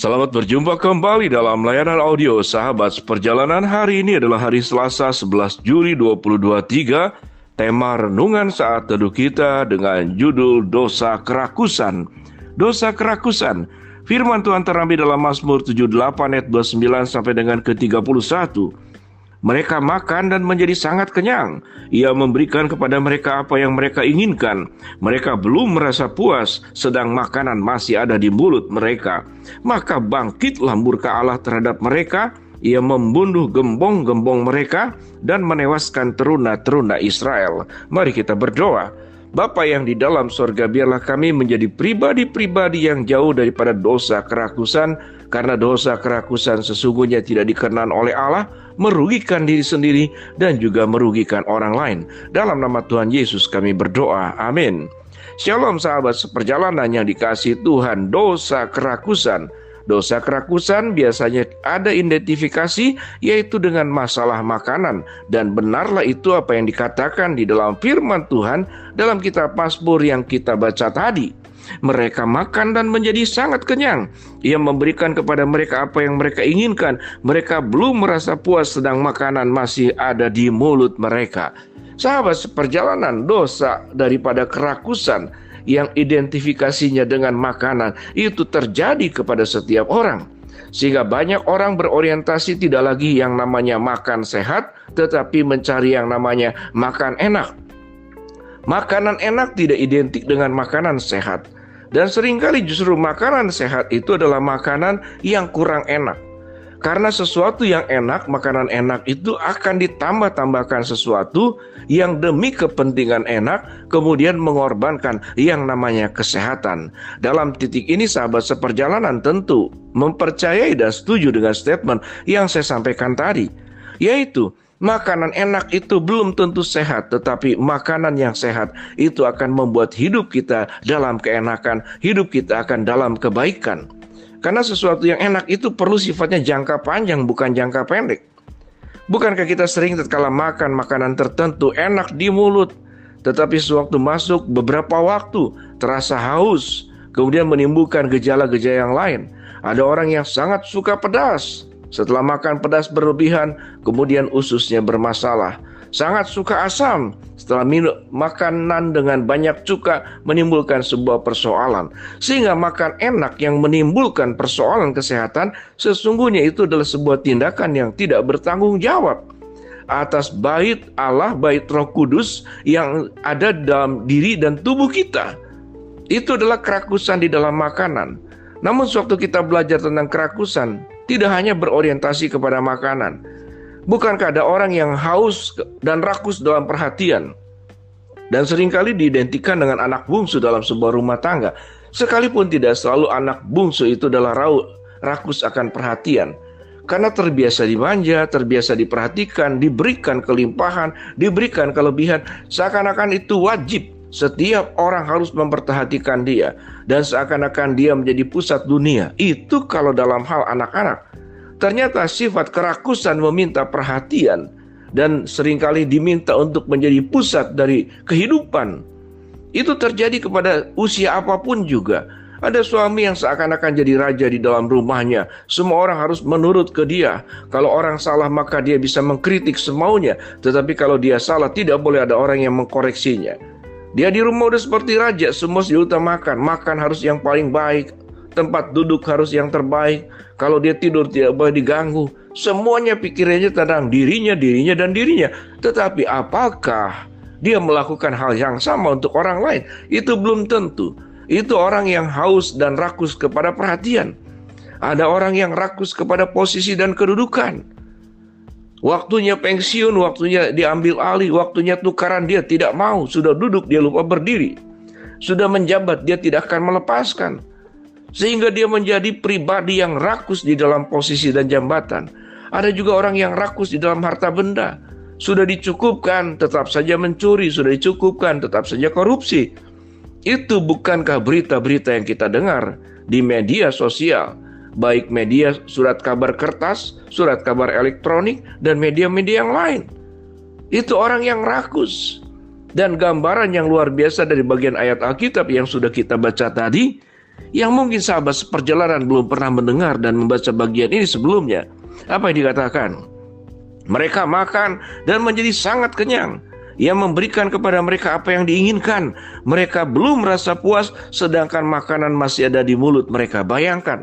Selamat berjumpa kembali dalam layanan audio Sahabat Perjalanan. Hari ini adalah hari Selasa 11 Juli 2023. Tema renungan saat teduh kita dengan judul Dosa Kerakusan. Dosa kerakusan. Firman Tuhan terambil dalam Mazmur 78 ayat 29 sampai dengan ke-31. Mereka makan dan menjadi sangat kenyang. Ia memberikan kepada mereka apa yang mereka inginkan. Mereka belum merasa puas, sedang makanan masih ada di mulut mereka. Maka bangkitlah murka Allah terhadap mereka. Ia membunuh gembong-gembong mereka dan menewaskan teruna-teruna Israel. Mari kita berdoa. Bapa yang di dalam sorga, biarlah kami menjadi pribadi-pribadi yang jauh daripada dosa kerakusan, karena dosa kerakusan sesungguhnya tidak dikenan oleh Allah, merugikan diri sendiri dan juga merugikan orang lain. Dalam nama Tuhan Yesus kami berdoa, amin. Shalom sahabat seperjalanan yang dikasihi Tuhan. Dosa kerakusan. Dosa kerakusan biasanya ada identifikasi, yaitu dengan masalah makanan. Dan benarlah itu apa yang dikatakan di dalam firman Tuhan dalam kitab Mazmur yang kita baca tadi. Mereka makan dan menjadi sangat kenyang. Ia memberikan kepada mereka apa yang mereka inginkan. Mereka belum merasa puas, sedang makanan masih ada di mulut mereka. Sahabat seperjalanan, dosa daripada kerakusan yang identifikasinya dengan makanan itu terjadi kepada setiap orang. Sehingga banyak orang berorientasi tidak lagi yang namanya makan sehat, tetapi mencari yang namanya makan enak. Makanan enak tidak identik dengan makanan sehat. Dan seringkali justru makanan sehat itu adalah makanan yang kurang enak. Karena sesuatu yang enak, makanan enak itu akan ditambah-tambahkan sesuatu yang demi kepentingan enak, kemudian mengorbankan yang namanya kesehatan. Dalam titik ini sahabat seperjalanan tentu mempercayai dan setuju dengan statement yang saya sampaikan tadi, yaitu makanan enak itu belum tentu sehat, tetapi makanan yang sehat itu akan membuat hidup kita dalam keenakan, hidup kita akan dalam kebaikan. Karena sesuatu yang enak itu perlu sifatnya jangka panjang, bukan jangka pendek. Bukankah kita sering tatkala makan makanan tertentu enak di mulut, tetapi sewaktu masuk beberapa waktu terasa haus, kemudian menimbulkan gejala-gejala yang lain. Ada orang yang sangat suka pedas. Setelah makan pedas berlebihan, kemudian ususnya bermasalah. Sangat suka asam. Setelah minum makanan dengan banyak cuka, menimbulkan sebuah persoalan. Sehingga makan enak yang menimbulkan persoalan kesehatan, sesungguhnya itu adalah sebuah tindakan yang tidak bertanggung jawab atas bait Allah, bait Roh Kudus yang ada dalam diri dan tubuh kita. Itu adalah kerakusan di dalam makanan. Namun sewaktu kita belajar tentang kerakusan, tidak hanya berorientasi kepada makanan. Bukankah ada orang yang haus dan rakus dalam perhatian? Dan seringkali diidentikan dengan anak bungsu dalam sebuah rumah tangga. Sekalipun tidak selalu anak bungsu itu adalah rakus akan perhatian. Karena terbiasa dimanja, terbiasa diperhatikan, diberikan kelimpahan, diberikan kelebihan. Seakan-akan itu wajib. Setiap orang harus memperhatikan dia. Dan seakan-akan dia menjadi pusat dunia. Itu kalau dalam hal anak-anak. Ternyata sifat kerakusan meminta perhatian dan seringkali diminta untuk menjadi pusat dari kehidupan. Itu terjadi kepada usia apapun juga. Ada suami yang seakan-akan jadi raja di dalam rumahnya. Semua orang harus menurut ke dia. Kalau orang salah maka dia bisa mengkritik semaunya. Tetapi kalau dia salah tidak boleh ada orang yang mengkoreksinya. Dia di rumah udah seperti raja, semua diutamakan. Makan harus yang paling baik. Tempat duduk harus yang terbaik. Kalau dia tidur tidak boleh diganggu. Semuanya pikirannya tentang dirinya. Tetapi apakah dia melakukan hal yang sama untuk orang lain? Itu belum tentu. Itu orang yang haus dan rakus kepada perhatian. Ada orang yang rakus kepada posisi dan kedudukan. Waktunya pensiun, waktunya diambil alih, waktunya tukaran, dia tidak mau. Sudah duduk, dia lupa berdiri. Sudah menjabat, dia tidak akan melepaskan. Sehingga dia menjadi pribadi yang rakus di dalam posisi dan jabatan. Ada juga orang yang rakus di dalam harta benda. Sudah dicukupkan, tetap saja mencuri. Sudah dicukupkan, tetap saja korupsi. Itu bukankah berita-berita yang kita dengar di media sosial? Baik media surat kabar kertas, surat kabar elektronik, dan media-media yang lain. Itu orang yang rakus. Dan gambaran yang luar biasa dari bagian ayat Alkitab yang sudah kita baca tadi, yang mungkin sahabat seperjalanan belum pernah mendengar dan membaca bagian ini sebelumnya. Apa yang dikatakan? Mereka makan dan menjadi sangat kenyang. Ia memberikan kepada mereka apa yang diinginkan. Mereka belum merasa puas, sedangkan makanan masih ada di mulut mereka. Bayangkan,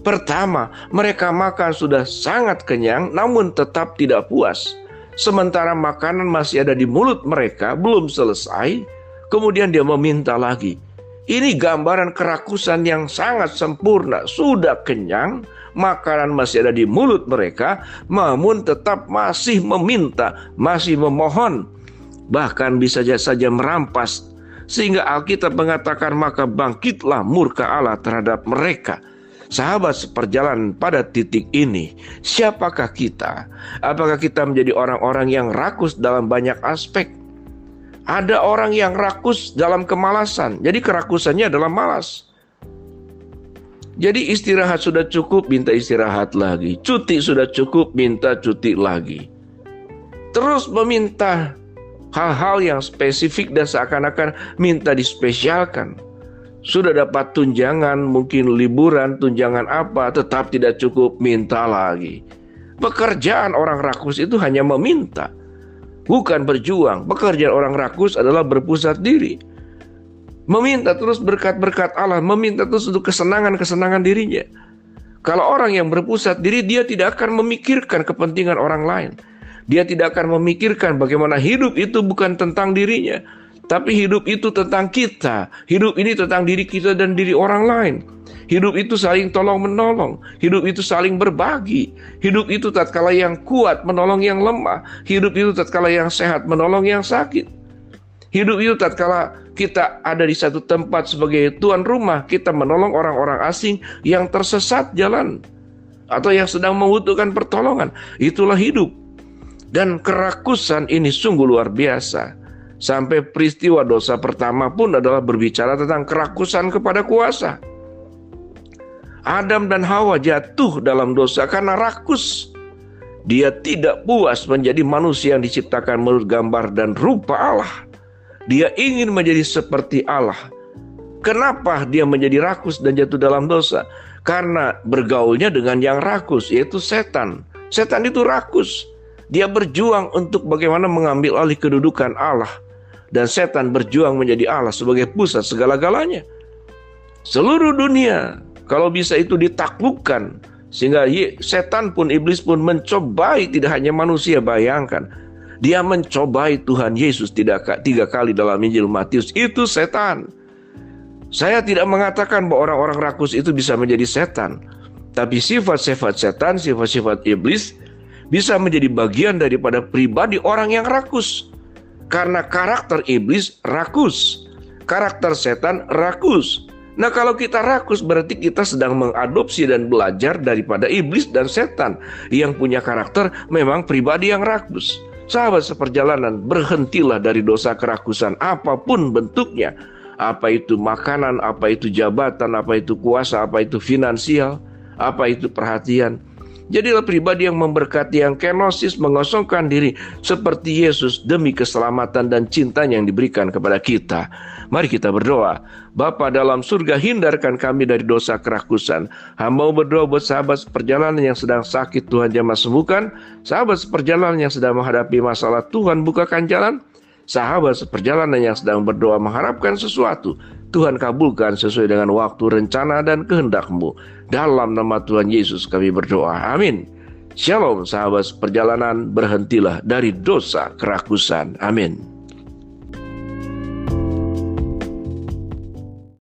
pertama, mereka makan sudah sangat kenyang, namun tetap tidak puas. Sementara makanan masih ada di mulut mereka, belum selesai, kemudian dia meminta lagi. Ini gambaran kerakusan yang sangat sempurna. Sudah kenyang, makanan masih ada di mulut mereka, namun tetap masih meminta, masih memohon, bahkan bisa saja merampas. Sehingga Alkitab mengatakan, maka bangkitlah murka Allah terhadap mereka. Sahabat seperjalanan, pada titik ini, siapakah kita? Apakah kita menjadi orang-orang yang rakus dalam banyak aspek? Ada orang yang rakus dalam kemalasan. Jadi kerakusannya adalah malas. Jadi istirahat sudah cukup, minta istirahat lagi. Cuti sudah cukup, minta cuti lagi. Terus meminta hal-hal yang spesifik dan seakan-akan minta dispesialkan. Sudah dapat tunjangan, mungkin liburan, tunjangan apa, tetap tidak cukup, minta lagi. Pekerjaan orang rakus itu hanya meminta, bukan berjuang. Pekerjaan orang rakus adalah berpusat diri, meminta terus berkat-berkat Allah, meminta terus untuk kesenangan-kesenangan dirinya. Kalau orang yang berpusat diri, dia tidak akan memikirkan kepentingan orang lain. Dia tidak akan memikirkan bagaimana hidup itu bukan tentang dirinya, tapi hidup itu tentang kita. Hidup ini tentang diri kita dan diri orang lain. Hidup itu saling tolong-menolong. Hidup itu saling berbagi. Hidup itu tatkala yang kuat menolong yang lemah. Hidup itu tatkala yang sehat menolong yang sakit. Hidup itu tatkala kita ada di satu tempat sebagai tuan rumah, kita menolong orang-orang asing yang tersesat jalan atau yang sedang membutuhkan pertolongan. Itulah hidup. Dan kerakusan ini sungguh luar biasa. Sampai peristiwa dosa pertama pun adalah berbicara tentang kerakusan kepada kuasa. Adam dan Hawa jatuh dalam dosa karena rakus. Dia tidak puas menjadi manusia yang diciptakan menurut gambar dan rupa Allah. Dia ingin menjadi seperti Allah. Kenapa dia menjadi rakus dan jatuh dalam dosa? Karena bergaulnya dengan yang rakus, yaitu setan. Setan itu rakus. Dia berjuang untuk bagaimana mengambil alih kedudukan Allah. Dan setan berjuang menjadi Allah sebagai pusat segala-galanya. Seluruh dunia, kalau bisa itu ditaklukkan. Sehingga setan pun, iblis pun mencobai tidak hanya manusia. Bayangkan, dia mencobai Tuhan Yesus 3 kali dalam Injil Matius. Itu setan. Saya tidak mengatakan bahwa orang-orang rakus itu bisa menjadi setan. Tapi sifat-sifat setan, sifat-sifat iblis bisa menjadi bagian daripada pribadi orang yang rakus. Karena karakter iblis rakus, karakter setan rakus. Nah, kalau kita rakus berarti kita sedang mengadopsi dan belajar daripada iblis dan setan yang punya karakter memang pribadi yang rakus. Sahabat seperjalanan, berhentilah dari dosa kerakusan apapun bentuknya. Apa itu makanan, apa itu jabatan, apa itu kuasa, apa itu finansial, apa itu perhatian. Jadilah pribadi yang memberkati, yang kenosis, mengosongkan diri seperti Yesus demi keselamatan dan cintanya yang diberikan kepada kita. Mari kita berdoa. Bapa dalam surga, hindarkan kami dari dosa kerakusan. Hamba berdoa buat sahabat seperjalanan yang sedang sakit, Tuhan jamah sembuhkan. Sahabat seperjalanan yang sedang menghadapi masalah, Tuhan bukakan jalan. Sahabat seperjalanan yang sedang berdoa mengharapkan sesuatu, Tuhan kabulkan sesuai dengan waktu, rencana, dan kehendak-Mu. Dalam nama Tuhan Yesus kami berdoa. Amin. Shalom sahabat seperjalanan, berhentilah dari dosa kerakusan. Amin.